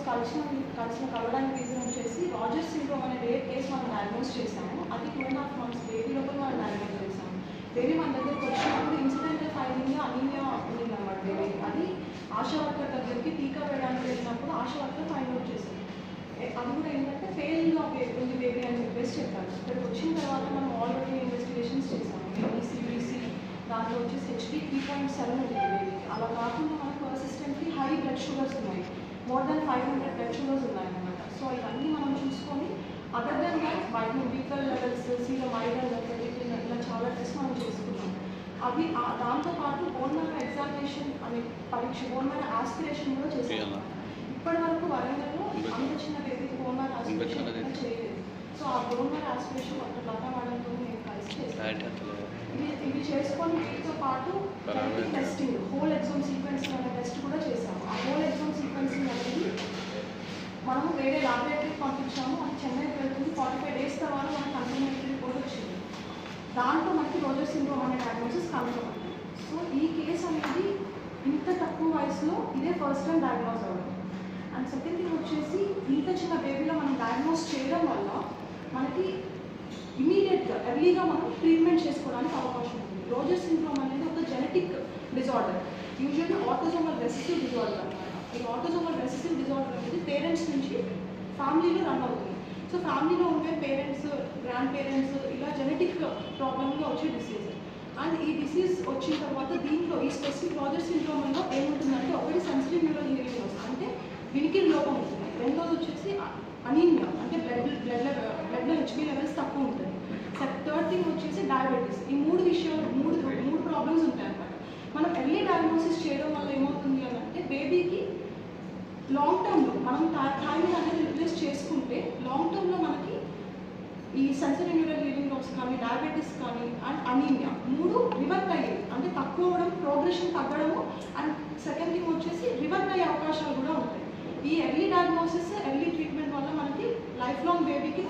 కలవడానికి రీజన్ వచ్చేసి Rogers syndrome అనే రేర్ కేసు మనం డయాగ్నోస్ చేసాము. అది 2.5 months బేబీ లోపల మనం డయాగ్నోస్ చేసాము. బేబీ మన దగ్గరికి వచ్చినప్పుడు ఇన్సిడెంటల్ ఫైండింగ్ అనీమియా ఉందన్నమాట బేబీకి. అది ఆశా వర్కర్ దగ్గరికి టీకా వేయడానికి వెళ్ళినప్పుడు ఆశా వర్కర్ ఫైండ్ అవుట్ చేశారు. అది కూడా ఏంటంటే ఫెయిల్గా ఉంది బేబీ అని చెప్పేసి చెప్పారు. ఇక్కడికి వచ్చిన తర్వాత మనం ఆల్రెడీ ఇన్వెస్టిగేషన్స్ చేసాము. సిబిసి దాంట్లో వచ్చేసి హెచ్డి 3.7 ఉంది బేబీకి. అలా కాకుండా మనకు పర్సిస్టెంట్లీ హై బ్లడ్ షుగర్స్ ఉన్నాయి, మోర్ దాన్ 500 బ్లడ్ షుగర్స్ ఉన్నాయన్నమాట. సో ఇవన్నీ మనం చూసుకొని other then that vitamin B12 levels, serum iron levels ఇలా చాలా టెస్ట్ మనం చేసుకున్నాం. అవి దాంతోపాటు బోన్ మ్యారో ఎగ్జామినేషన్ అనే పరీక్ష, బోన్ మ్యారో ఆస్పిరేషన్ కూడా చేసాము. ఇప్పటి వరకు వరంగల్లో అంత చిన్న బేబీకి బోన్ మ్యారో ఆస్పిరేషన్ చేయలేదు. సో ఆ బోన్ మ్యారో ఆస్పిరేషన్ అక్కడ లతా మేడంతో నేను కలిసి చేస్తాను. ఇవి చేసుకొని వీటితో పాటు టెస్టింగ్ హోల్ ఎగ్జామ్ సీక్వెన్సింగ్ అనే టెస్ట్ కూడా చేసాము. ఆ హోల్ ఎగ్జామ్ సీక్వెన్సింగ్ అనేది మనము వేరే ల్యాబొరేటరీకి పంపించాము. అది చెన్నైకి వెళ్తుంది. 45 days తర్వాత మనకు కన్ఫర్మేటరీ రిపోర్ట్ వచ్చింది. దాంట్లో మనకి రోజర్ సిండ్రోమ్ అనే డయాగ్నోసిస్ కన్ఫర్మ్ అయింది. సో ఈ కేసు అనేది ఇంత తక్కువ వయసులో ఇదే ఫస్ట్ టైం డయాగ్నోస్ అవ్వడం. అండ్ సెకండ్ థింగ్ వచ్చేసి ఇంత చిన్న బేబీలో మనం డయాగ్నోస్ చేయడం వల్ల మనకి ఇమీడియట్గా ఎర్లీగా మనం ట్రీట్మెంట్ చేసుకోవడానికి అవకాశం ఉంది. రోజర్ సిండ్రోమ్ అనేది ఒక genetic disorder, usually autosomal recessive disorder అనమాట. ఈ ఆటోజోమల్ రెసెసివ్ డిజార్డర్ అనేది పేరెంట్స్ నుంచి ఫ్యామిలీలో రన్ అవుతుంది. సో ఫ్యామిలీలో ఉండే పేరెంట్స్, గ్రాండ్ పేరెంట్స్ ఇలా జెనెటిక్ ప్రాబ్లమ్గా వచ్చే డిసీజ్. అండ్ ఈ డిసీజ్ వచ్చిన తర్వాత దీంట్లో ఈ స్పెసిఫిక్ రోజర్ సిండ్రోమ్లో ఏముంటుందంటే ఒకటి సెన్సిటివ్ న్యూరల్ హియరింగ్ లాస్ అంటే వినికిడి లోపం ఉంటుంది. రెండోది వచ్చేసి అనీమియా అంటే బ్లడ్లో హెచ్బి లెవెల్స్ తక్కువ ఉంటుంది. థర్డ్ థింగ్ వచ్చేసి డయాబెటీస్. ఈ మూడు ప్రాబ్లమ్స్ ఉంటాయి అన్నమాట. మనం ఎర్లీ డయాగ్నోసిస్ చేయడం వల్ల ఏమవుతుంది అని అంటే బేబీకి లాంగ్ టర్మ్లో మనం థైరాయిడ్ అనేది రిప్లేస్ చేసుకుంటే లాంగ్ టర్మ్లో మనకి ఈ సెన్సిటివ్ న్యూరల్ హియరింగ్ లాస్ కానీ, డయాబెటీస్ కానీ అండ్ అనీమియా మూడు రివర్ట్ అయ్యేది. అంటే తక్కువ అవ్వడం, ప్రోగ్రెషన్ తగ్గడము అండ్ సెకండ్ థింగ్ వచ్చేసి రివర్ట్ అయ్యే అవకాశాలు కూడా ఉంటాయి. ఈ ఎర్లీ డయాగ్నోసిస్, ఎర్లీ ట్రీట్మెంట్ వల్ల మనకి లైఫ్ లాంగ్ బేబీకి